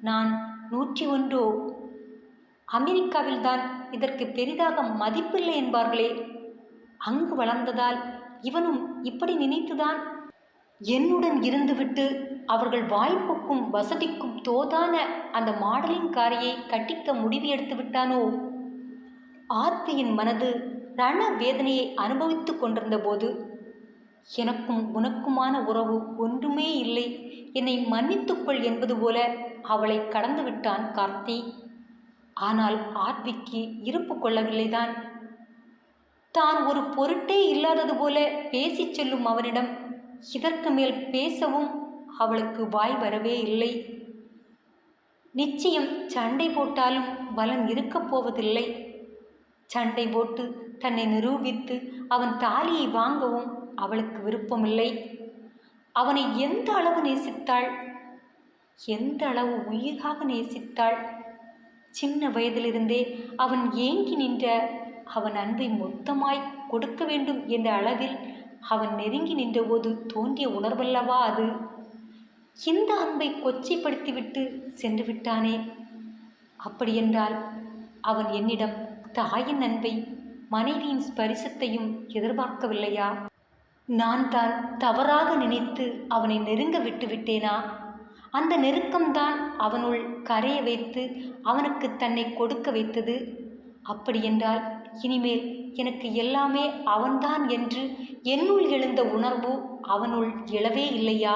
நான் 101. அமெரிக்காவில்தான் இதற்கு பெரிதாக மதிப்பில்லை என்பார்களே, அங்கு வளர்ந்ததால் இவனும் இப்படி நினைத்துதான் என்னுடன் இருந்துவிட்டு அவர்கள் வாய்ப்புக்கும் வசதிக்கும் தோதான அந்த மாடலிங் காரையை கட்டிக்க முடிவு எடுத்து விட்டானோ? ஆர்த்தியின் மனது ரண வேதனையை அனுபவித்து கொண்டிருந்த போது, எனக்கும் உனக்குமான உறவு ஒன்றுமே இல்லை, என்னை மன்னித்துக்கொள் என்பது போல அவளை கடந்து விட்டான் கார்த்தி. ஆனால் ஆர்த்திக்கு இருப்பு கொள்ளவில்லைதான். தான் ஒரு பொருட்டே இல்லாதது போல பேசிச் செல்லும் அவனிடம் இதற்கு மேல் பேசவும் அவளுக்கு வாய் வரவே இல்லை. நிச்சயம் சண்டை போட்டாலும் பலன் இருக்கப் போவதில்லை. சண்டை போட்டு தன்னை நிரூபித்து அவன் தாலியை வாங்கவும் அவளுக்கு விருப்பமில்லை. அவனை எந்த அளவு நேசித்தாள், எந்த அளவு உயிராக நேசித்தாள்! சின்ன வயதிலிருந்தே அவன் ஏங்கி நின்ற அவன் அன்பை மொத்தமாய் கொடுக்க வேண்டும் என்ற அளவில் அவன் நெருங்கி நின்றபோது தோன்றிய உணர்வல்லவா அது? இந்த அன்பை கொச்சைப்படுத்திவிட்டு சென்று விட்டானே. அப்படியென்றால் அவன் என்னிடம் தாயின் அன்பை, மனைவியின் ஸ்பரிசத்தையும் எதிர்பார்க்கவில்லையா? நான் தான் தவறாக நினைத்து அவனை நெருங்க விட்டு விட்டேனா? அந்த நெருக்கம்தான் அவனுள் கரைய வைத்து அவனுக்கு தன்னை கொடுக்க வைத்தது. அப்படியென்றால் இனிமேல் எனக்கு எல்லாமே அவன்தான் என்று என்னுள் எழுந்த உணர்வு அவனுள் எழவே இல்லையா?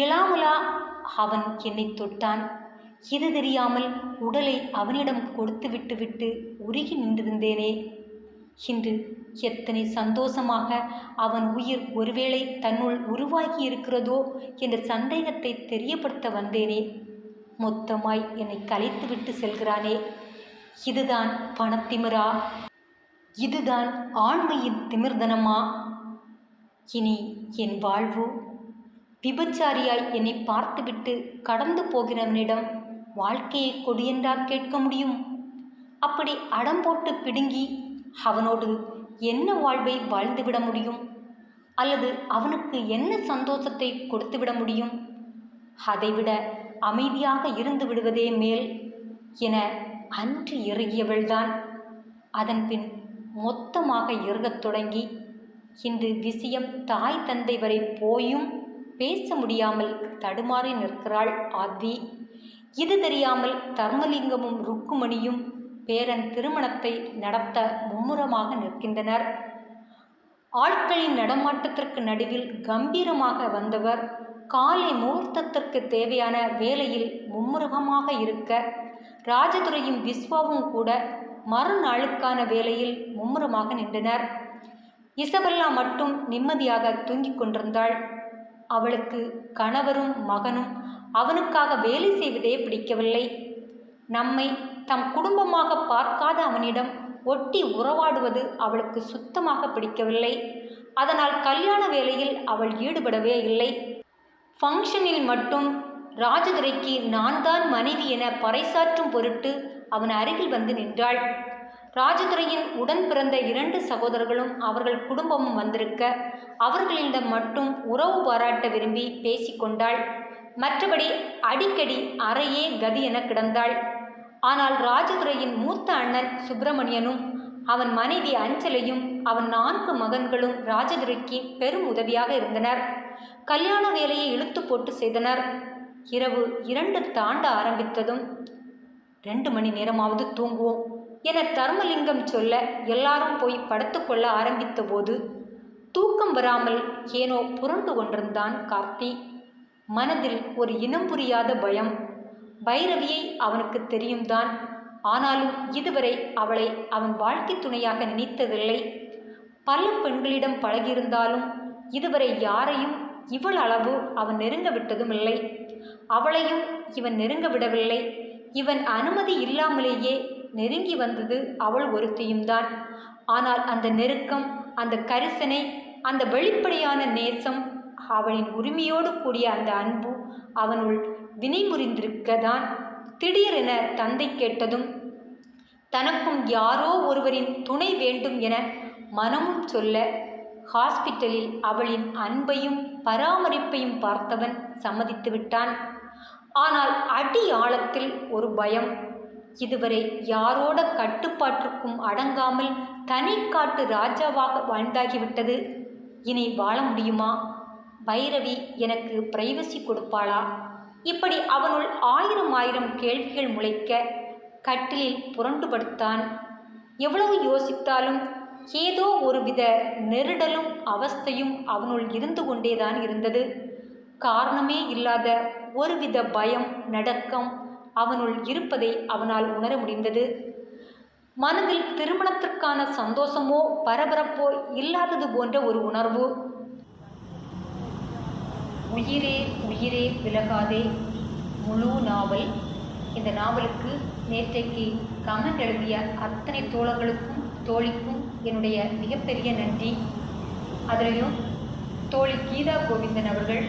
எழாமலா அவன் என்னை தொட்டான்? இது தெரியாமல் உடலை அவனிடம் கொடுத்து விட்டு விட்டு உருகி நின்றிருந்தேனே. இன்று எத்தனை சந்தோஷமாக அவன் உயிர் ஒருவேளை தன்னுள் உருவாகி இருக்கிறதோ என்ற சந்தேகத்தை தெரியப்படுத்த வந்தேனே. மொத்தமாய் என்னை கலைத்து விட்டு செல்கிறானே. இதுதான் பணத்திமிரா? இதுதான் ஆண்மையின் திமிர்தனமா? இனி என் வாழ்வு? விபச்சாரியாய் என்னை பார்த்துவிட்டு கடந்து போகிறவனிடம் வாழ்க்கையை கொடியென்றா கேட்க முடியும்? அப்படி அடம் போட்டு பிடுங்கி அவனோடு என்ன வாழ்வை வாழ்ந்துவிட முடியும்? அல்லது அவனுக்கு என்ன சந்தோஷத்தை கொடுத்துவிட முடியும்? அதைவிட அமைதியாக இருந்து விடுவதே மேல் என அன்று இறுகியவள்தான். அதன்பின் மொத்தமாக இறுகத் தொடங்கி இன்று விஷயம் தாய் தந்தை வரை போயும் பேச முடியாமல் தடுமாறி நிற்கிறாள் ஆத்வி. இது தெரியாமல் தர்மலிங்கமும் ருக்குமணியும் பேரன் திருமணத்தை நடத்த மும்முரமாக நிற்கின்றனர். ஆட்களின் நடமாட்டத்திற்கு நடுவில் கம்பீரமாக வந்தவர் காலை முகூர்த்தத்திற்கு தேவையான வேலையில் மும்முரமாக இருக்க, ராஜதுரையும் விஸ்வாவும் கூட மறுநாளுக்கான வேலையில் மும்முரமாக நின்றனர். இசபெல்லா மட்டும் நிம்மதியாக தூங்கிக் கொண்டிருந்தாள். அவளுக்கு கணவரும் மகனும் அவனுக்காக வேலை செய்வதே பிடிக்கவில்லை. நம்மை தம் குடும்பமாக பார்க்காத அவனிடம் ஒட்டி உறவாடுவது அவளுக்கு சுத்தமாக பிடிக்கவில்லை. அதனால் கல்யாண வேலையில் அவள் ஈடுபடவே இல்லை. ஃபங்க்ஷனில் மட்டும் ராஜதுரைக்கு நான் தான் மனைவி என பறைசாற்றும் பொருட்டு அவன் அருகில் வந்து நின்றாள். ராஜதுரையின் உடன் பிறந்த 2 சகோதரர்களும் அவர்கள் குடும்பமும் வந்திருக்க அவர்களிடம் மட்டும் உறவு பாராட்ட விரும்பி பேசிக்கொண்டாள். மற்றபடி அடிக்கடி அறையே கதி என கிடந்தாள். ஆனால் ராஜதுரையின் மூத்த அண்ணன் சுப்பிரமணியனும் அவன் மனைவி அஞ்சலையும் அவன் 4 மகன்களும் ராஜதுரைக்கு பெரும் உதவியாக இருந்தனர். கல்யாண வேலையை இழுத்து போட்டு செய்தனர். இரவு 2 தாண்ட ஆரம்பித்ததும் 2 மணி நேரமாவது தூங்குவோம் என தர்மலிங்கம் சொல்ல எல்லாரும் போய் படுத்துக்கொள்ள ஆரம்பித்த போது தூக்கம் வராமல் ஏனோ புரண்டு கொண்டிருந்தான் கார்த்தி. மனதில் ஒரு இனம் புரியாத பயம். பைரவியை அவனுக்கு தெரியும் தான். ஆனாலும் இதுவரை அவளை அவன் வாழ்க்கை துணையாக நினைத்ததில்லை. பல பெண்களிடம் பழகியிருந்தாலும் இதுவரை யாரையும் இவள் அளவு அவன் நெருங்க விட்டதும் இல்லை. அவளையும் இவன் நெருங்க விடவில்லை. இவன் அனுமதி இல்லாமலேயே நெருங்கி வந்தது அவள் ஒருத்தியும் தான். ஆனால் அந்த நெருக்கம், அந்த கரிசனை, அந்த வெளிப்படையான நேசம், அவளின் உரிமையோடு கூடிய அந்த அன்பு அவனுள் வினைமுறிந்திருக்கதான். திடீரென தந்தை கேட்டதும் தனக்கும் யாரோ ஒருவரின் துணை வேண்டும் என மனமும் சொல்ல ஹாஸ்பிட்டலில் அவளின் அன்பையும் பராமரிப்பையும் பார்த்தவன் சம்மதித்து விட்டான். ஆனால் அடி ஆழத்தில் ஒரு பயம். இதுவரை யாரோட கட்டுப்பாட்டிற்கும் அடங்காமல் தனி காட்டு ராஜாவாக வாழ்ந்தாகிவிட்டது. இனி வாழ முடியுமா? பைரவி எனக்கு பிரைவசி கொடுப்பாளா? இப்படி அவனுள் 1000 கேள்விகள் முளைக்க கட்டிலில் புரண்டு படுத்தான். எவ்வளவு யோசித்தாலும் ஏதோ ஒருவித நெருடலும் அவஸ்தையும் அவனுள் இருந்து கொண்டேதான் இருந்தது. காரணமே இல்லாத ஒருவித பயம், நடுக்கம் அவனுள் இருப்பதை அவனால் உணர முடிந்தது. மனதில் திருமணத்திற்கான சந்தோஷமோ பரபரப்போ இல்லாதது போன்ற ஒரு உணர்வு. உயிரே உயிரே விலகாதே முழு நாவல். இந்த நாவலுக்கு நேற்றைக்கு கமெண்ட் எழுதிய அத்தனை தோழர்களுக்கும் தோழிக்கும் என்னுடைய மிகப்பெரிய நன்றி. அதிலையும் தோழி கீதா கோவிந்தன் அவர்கள்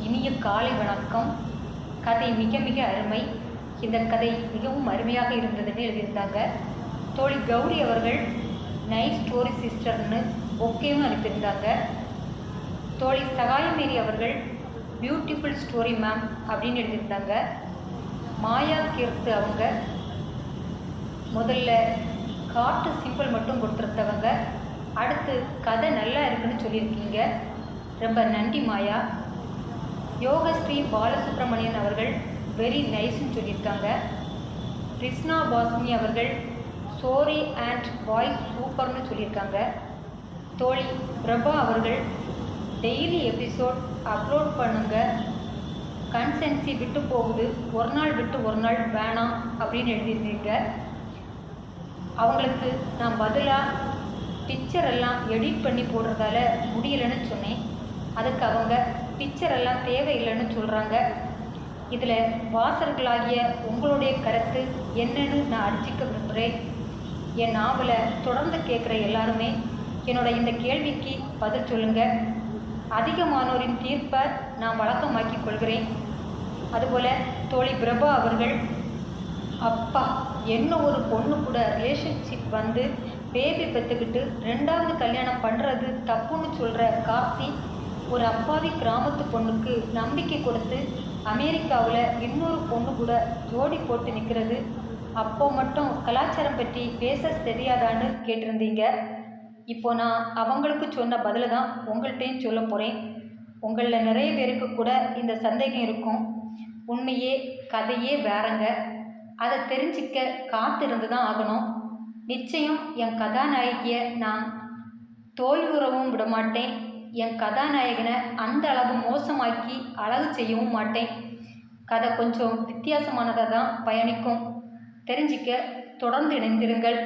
இனிய காலை வணக்கம், கதை மிக மிக அருமை, இந்த கதை மிகவும் அருமையாக இருந்ததுன்னு எழுதியிருந்தாங்க. தோழி கௌரி அவர்கள் நைஸ் ஸ்டோரி சிஸ்டர்னு பொக்கேவும் அனுப்பியிருந்தாங்க. தோழி சகாயமேரி அவர்கள் பியூட்டிஃபுல் ஸ்டோரி மேம் அப்படின்னு எழுதியிருந்தாங்க. மாயா கீர்த்து அவங்க முதல்ல காட்டு சிம்பிள் மட்டும் கொடுத்துருந்தவங்க, அடுத்து கதை நல்லா இருக்குன்னு சொல்லியிருக்கீங்க, ரொம்ப நன்றி மாயா. யோகஸ்ரீ பாலசுப்ரமணியன் அவர்கள் வெரி நைஸ்ன்னு சொல்லியிருக்காங்க. கிருஷ்ணா பாஸ்மி அவர்கள் ஸ்டோரி அண்ட் வாய்ஸ் சூப்பர்னு சொல்லியிருக்காங்க. தோழி பிரபா அவர்கள் டெய்லி எபிசோட் அப்லோட் பண்ணுங்க, கன்சென்சி விட்டு போகுது, ஒரு நாள் விட்டு ஒரு நாள் வேணாம் அப்படின்னு எழுதியிருந்தீங்க. அவங்களுக்கு நான் பதிலாக பிக்சர் எல்லாம் எடிட் பண்ணி போடுறதால முடியலைன்னு சொன்னேன். அதுக்கு அவங்க பிக்சர் எல்லாம் தேவையில்லைன்னு சொல்கிறாங்க. இதில் வாசகர்களாகிய உங்களுடைய கருத்து என்னன்னு நான் அடிச்சிக்க விரும்புகிறேன். என் நாவலை தொடர்ந்து கேட்குற எல்லாருமே என்னோட இந்த கேள்விக்கு பதில் சொல்லுங்கள். அதிகமானோரின் தீர்ப்பை நான் வழக்கமாக்கி கொள்கிறேன். அதுபோல் தோழி பிரபா அவர்கள், அப்பா என்ன ஒரு பொண்ணு கூட ரிலேஷன்ஷிப் வந்து பேபி பெற்றுக்கிட்டு 2வது கல்யாணம் பண்ணுறது தப்புன்னு சொல்கிற கார்த்தி ஒரு அப்பாவி கிராமத்து பொண்ணுக்கு நம்பிக்கை கொடுத்து அமெரிக்காவில் இன்னொரு பொண்ணு கூட ஜோடி போட்டு நிற்கிறது, அப்போ மட்டும் கலாச்சாரம் பற்றி பேச தெரியாதான்னு கேட்டிருந்தீங்க. இப்போ நான் அவங்களுக்கு சொன்ன பதிலை தான் உங்கள்கிட்டையும் சொல்ல போகிறேன். உங்களில் நிறைய பேருக்கு கூட இந்த சந்தேகம் இருக்கும். உண்மையே கதையே வேறங்க, அதை தெரிஞ்சிக்க காத்திருந்து தான் ஆகணும். நிச்சயம் என் கதாநாயகியை நான் தோல்வுறவும் விட மாட்டேன். என் கதாநாயகனை அந்த அளவு மோசமாக்கி அழகு செய்யவும் மாட்டேன். கதை கொஞ்சம் வித்தியாசமானதாக தான் பயணிக்கும். தெரிஞ்சிக்க தொடர்ந்து இணைந்திருங்கள்.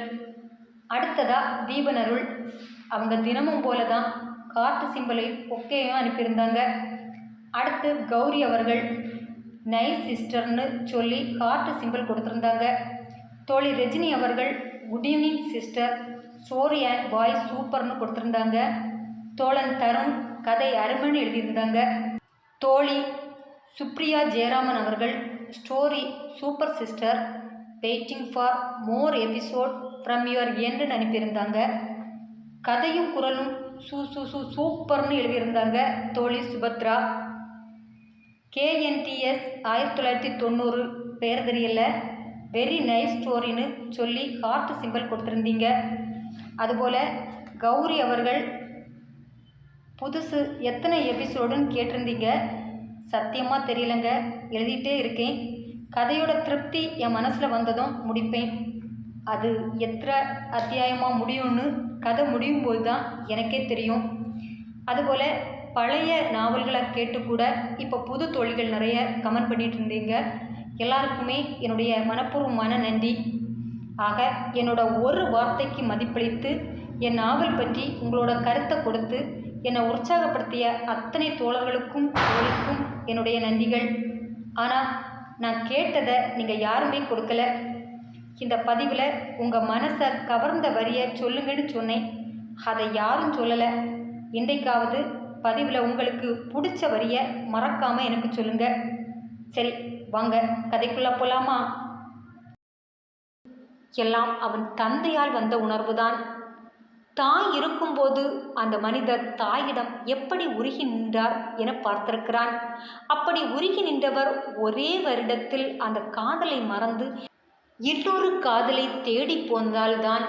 அடுத்ததாக தீபனருள் அவங்க தினமும் போல தான் காட்டு சிம்பலை பொக்கையும் அனுப்பியிருந்தாங்க. அடுத்து கௌரி அவர்கள் நைஸ் சிஸ்டர்னு சொல்லி காட்டு சிம்பிள் கொடுத்துருந்தாங்க. தோழி ரஜினி அவர்கள் good evening sister, story and voice சூப்பர்னு கொடுத்துருந்தாங்க. தோழன் தருண் கதை அருமைன்னு எழுதியிருந்தாங்க. தோழி சுப்ரியா ஜெயராமன் அவர்கள் story super sister, waiting for more episode from your எண்டுன்னு அனுப்பியிருந்தாங்க. கதையும் குரலும் சூப்பர்னு எழுதியிருந்தாங்க தோழி சுபத்ரா. KNTS 1990 பேர் தெரியல, வெரி நைஸ் ஸ்டோரின்னு சொல்லி ஹார்ட் சிம்பிள் கொடுத்துருந்தீங்க. அதுபோல் கௌரி அவர்கள் புதுசு எத்தனை எபிசோடுன்னு கேட்டிருந்தீங்க. சத்தியமாக தெரியலங்க, எழுதிட்டே இருக்கேன். கதையோட திருப்தி என் மனசில் வந்ததும் முடிப்பேன். அது எத்தனை அத்தியாயமாக முடியும்னு கதை முடியும் போது தான் எனக்கே தெரியும். அதுபோல் பழைய நாவல்களை கேட்டு கூட இப்போ புது தோழிகள் நிறைய கமெண்ட் பண்ணிகிட்டு இருந்தீங்க. எல்லாருக்குமே என்னுடைய மனப்பூர்வமான நன்றி. ஆக என்னோட ஒரு வார்த்தைக்கு மதிப்பளித்து என் நாவல் பற்றி உங்களோட கருத்தை கொடுத்து என்னை உற்சாகப்படுத்திய அத்தனை தோழர்களுக்கும் தோழிக்கும் என்னுடைய நன்றிகள். ஆனால் நான் கேட்டதை நீங்கள் யாருமே கொடுக்கல. இந்த பதிவில் உங்கள் மனசை கவர்ந்த வரியை சொல்லுங்கன்னு சொன்னேன், அதை யாரும் சொல்லலை. இன்றைக்காவது பதிவில் உங்களுக்கு பிடிச்ச வரியை மறக்காமல் எனக்கு சொல்லுங்கள். சரி, வாங்க கதைக்குள்ளே போகலாமா? எல்லாம் அவன் தந்தையால் வந்த உணர்வுதான். தாய் இருக்கும்போது அந்த மனிதர் தாயிடம் எப்படி உருகி நின்றார் என பார்த்திருக்கிறான். அப்படி உருகி நின்றவர் ஒரே வருடத்தில் அந்த காதலை மறந்து இன்னொரு காதலை தேடி போனதால்தான்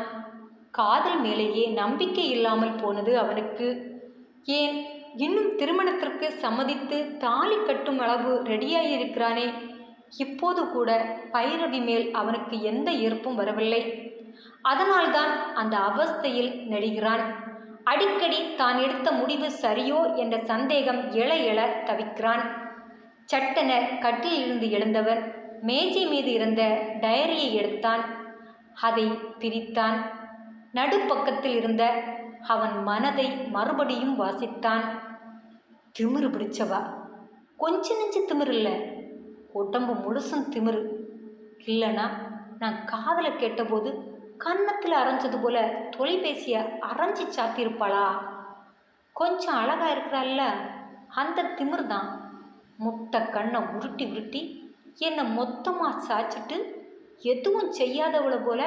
காதல் மேலேயே நம்பிக்கை இல்லாமல் போனது அவனுக்கு. ஏன் இன்னும் திருமணத்திற்கு சம்மதித்து தாலி கட்டும் அளவு ரெடியாயிருக்கிறானே, இப்போது கூட பைரவி மேல் அவனுக்கு எந்த ஈர்ப்பும் வரவில்லை. அதனால்தான் அந்த அவஸ்தையில் நெடுகிறான். அடிக்கடி தான் எடுத்த முடிவு சரியோ என்ற சந்தேகம் எழ எழ தவிக்கிறான். சட்டென கட்டிலிருந்து எழுந்தவன் மேஜை மீது இருந்த டைரியை எடுத்தான். அதை பிரித்தான். நடுப்பக்கத்தில் இருந்த அவன் மனதை மறுபடியும் வாசித்தான். திமிரு பிடிச்சவா, கொஞ்ச நெஞ்சு திமிரு இல்லை, உடம்பு முழுசும் திமிரு. இல்லைனா நான் காதலை கேட்டபோது கன்னத்தில் அரைஞ்சது போல தொலைபேசியை அரைஞ்சி சாத்தியிருப்பாளா? கொஞ்சம் அழகாக இருக்கிறாள்ல, அந்த திமிர் தான். முட்டை கண்ணை உருட்டி உருட்டி என்னை மொத்தமாக சாய்ச்சிட்டு எதுவும் செய்யாதவளை போல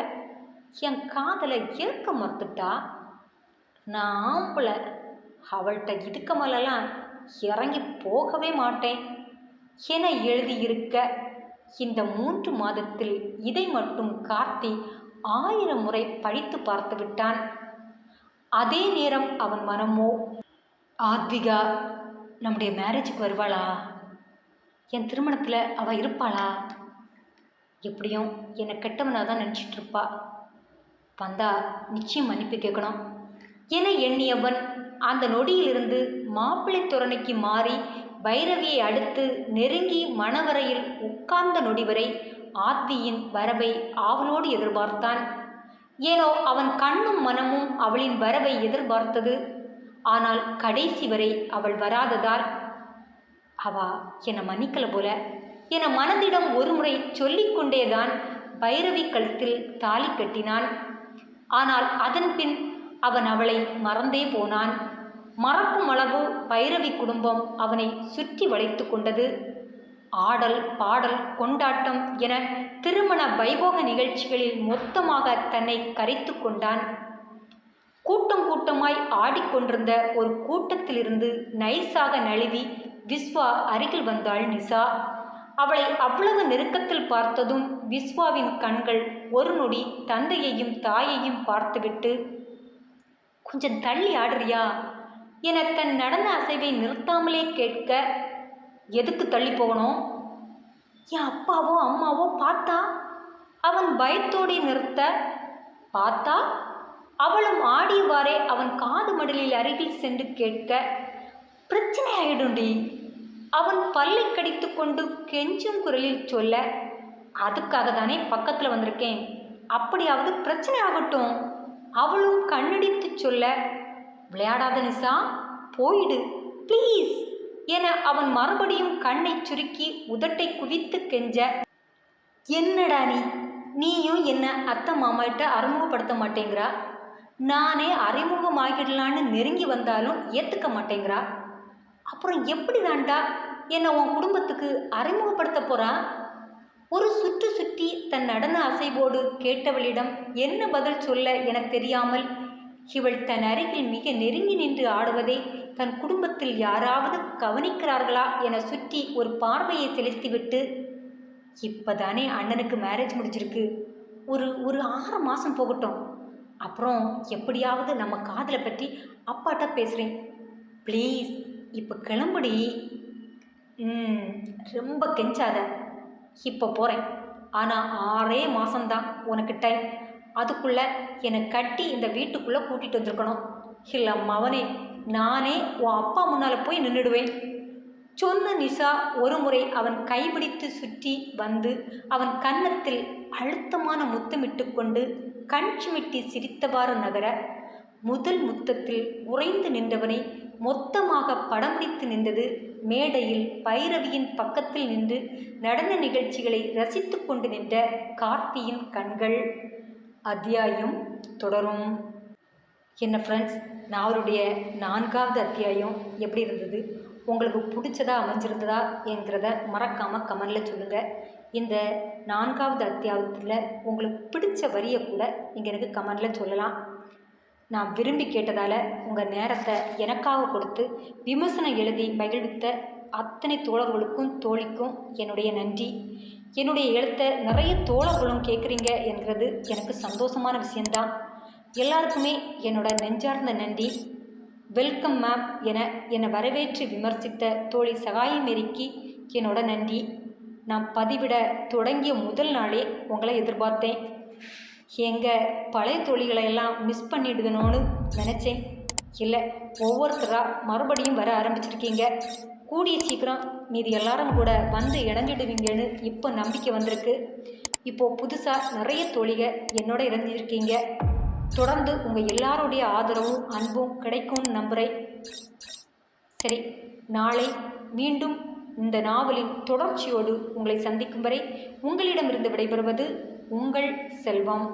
என் காதலை ஏற்க மறுத்துட்டா. நான் ஆம்பளை, அவள்கிட்ட இதுக்கு மேலெல்லாம் இறங்கி போகவே மாட்டேன் என எழுதியிருக்க இந்த 3 மாதத்தில் இதை மட்டும் கார்த்தி 1000 முறை படித்து பார்த்து விட்டான். அதே நேரம் அவன் மனமோ, ஆத்விகா நம்முடைய மேரேஜுக்கு வருவாளா? என் திருமணத்தில் அவள் இருப்பாளா? எப்படியும் என்னை கெட்டவனாக தான் நினச்சிட்ருப்பா. வந்தா நிச்சயம் மன்னிப்பு கேட்கணும் என எண்ணியவன் அந்த நொடியிலிருந்து மாப்பிள்ளை துறனைக்கு மாறி பைரவியை அடுத்து நெருங்கி மணவரையில் உட்கார்ந்த நொடி வரை ஆத்வியின் வரவை ஆவலோடு எதிர்பார்த்தான். ஏனோ அவன் கண்ணும் மனமும் அவளின் வரவை எதிர்பார்த்தது. ஆனால் கடைசி வரை அவள் வராததால் அவா என்னை மன்னிக்கல போல என மனதிடம் ஒருமுறை சொல்லிக்கொண்டேதான் பைரவி கழுத்தில் தாலி கட்டினான். ஆனால் அதன் பின் அவன் அவளை மறந்தே போனான். மறக்கும் அளவு பைரவி குடும்பம் அவனை சுற்றி வளைத்து கொண்டது. ஆடல் பாடல் கொண்டாட்டம் என திருமண வைபோக நிகழ்ச்சிகளில் மொத்தமாக தன்னை கரைத்து கொண்டான். கூட்டம் கூட்டமாய் ஆடிக்கொண்டிருந்த ஒரு கூட்டத்திலிருந்து நைஸாக நழுவி விஸ்வா அருகில் வந்தாள் நிசா. அவளை அவ்வளவு நெருக்கத்தில் பார்த்ததும் விஸ்வாவின் கண்கள் ஒரு நொடி தந்தையையும் தாயையும் பார்த்துவிட்டு, கொஞ்சம் தள்ளி ஆடுறியா என தன் நடன அசைவை நிறுத்தாமலே கேட்க, எதுக்கு தள்ளி போகணும்? என் அப்பாவோ அம்மாவோ பார்த்தா? அவன் பயத்தோடி நிறுத்த, பார்த்தா? அவளும் ஆடியவாறே அவன் காது மடலில் அருகில் சென்று கேட்க, பிரச்சனை ஆயிடும்டி. அவன் பல்லை கடித்து கொண்டு கெஞ்சும் குரலில் சொல்ல, அதுக்காக தானே பக்கத்தில் வந்திருக்கேன், அப்படியாவது பிரச்சனை ஆகட்டும். அவளும் கண்ணடித்து சொல்ல, விளையாடாத நிசா, போயிடு ப்ளீஸ் என அவன் மறுபடியும் கண்ணை சுருக்கி உதட்டை குவித்து கெஞ்ச, என்னடா நீயும் என்ன அத்தை மாமாட்ட அறிமுகப்படுத்த மாட்டேங்கிறா, நானே அறிமுகமாகிடலான்னு நெருங்கி வந்தாலும் ஏற்றுக்க மாட்டேங்கிறா, அப்புறம் எப்படி தாண்டா என்னை உன் குடும்பத்துக்கு அறிமுகப்படுத்த போறா? ஒரு சுற்று சுற்றி தன் நடன அசைவோடு கேட்டவளிடம் என்ன பதில் சொல்ல என தெரியாமல் இவள் தன் அருகில் மிக நெருங்கி நின்று ஆடுவதை தன் குடும்பத்தில் யாராவது கவனிக்கிறார்களா என சுற்றி ஒரு பார்வையை செலுத்திவிட்டு, இப்போதானே அண்ணனுக்கு மேரேஜ் முடிஞ்சிருக்கு, ஒரு ஒரு 6 மாதம் போகட்டும், அப்புறம் எப்படியாவது நம்ம காதலை பற்றி அப்பாட்ட பேசுகிறேன், ப்ளீஸ் இப்போ கிளம்புடி. ரொம்ப கெஞ்சாத, இப்போ போகிறேன், ஆனால் 6 மாதம்தான் உனக்கு டைம், அதுக்குள்ளே என்னை கட்டி இந்த வீட்டுக்குள்ளே கூட்டிகிட்டு வந்திருக்கணும், இல்லை மவனே நானே உன் அப்பா முன்னால் போய் நின்றுடுவேன் சொன்ன நிஷா ஒரு முறை அவன் கைப்பிடித்து சுற்றி வந்து அவன் கன்னத்தில் அழுத்தமான முத்தமிட்டு கொண்டு கண் சிமிட்டி சிரித்தவாறு நகர, முதல் முத்தத்தில் உறைந்து நின்றவனை மொத்தமாக படம் பிடித்து நின்றது மேடையில் பைரவியின் பக்கத்தில் நின்று நடன நிகழ்ச்சிகளை ரசித்து கொண்டு நின்ற கார்த்தியின் கண்கள். அத்தியாயம் தொடரும். என்ன ஃப்ரெண்ட்ஸ், நான் அவருடைய 4வது அத்தியாயம் எப்படி இருந்தது, உங்களுக்கு பிடிச்சதா அமைஞ்சிருந்ததா என்கிறத மறக்காமல் கமெண்டில் சொல்லுங்கள். இந்த 4வது அத்தியாயத்தில் உங்களுக்கு பிடிச்ச வரியை கூட நீங்கள் எனக்கு கமெண்டில் சொல்லலாம். நான் விரும்பி கேட்டதால் உங்கள் நேரத்தை எனக்காக கொடுத்து விமர்சனம் எழுதி மகிழ்வித்த அத்தனை தோழர்களுக்கும் தோழிக்கும் என்னுடைய நன்றி. என்னுடைய எழுத்தை நிறைய தோழர்களும் கேட்குறீங்க என்கிறது எனக்கு சந்தோஷமான விஷயந்தான். எல்லாருக்குமே என்னோட நெஞ்சார்ந்த நன்றி. வெல்கம் மேம் என என்னை வரவேற்று விமர்சித்த தோழி சகாயமேரிக்கு என்னோட நன்றி. நான் பதிவிட தொடங்கிய முதல் நாளே உங்களை எதிர்பார்த்தேன். எங்கள் பழைய தோழிகளை எல்லாம் மிஸ் பண்ணிடுவேணும்னு நினச்சேன். இல்லை, ஒவ்வொருத்தராக மறுபடியும் வர ஆரம்பிச்சிருக்கீங்க. கூடிய சீக்கிரம் மீது எல்லாரும் கூட வந்து இணைஞ்சிடுவீங்கன்னு இப்போ நம்பிக்கை வந்திருக்கு. இப்போது புதுசாக நிறைய தோழிக என்னோட இணைஞ்சிருக்கீங்க. தொடர்ந்து உங்கள் எல்லாருடைய ஆதரவும் அன்பும் கிடைக்கும்னு நம்புகிறேன். சரி, நாளை மீண்டும் இந்த நாவலின் தொடர்ச்சியோடு உங்களை சந்திக்கும் வரை உங்களிடமிருந்து விடைபெறுவது உங்கள் செல்வம்.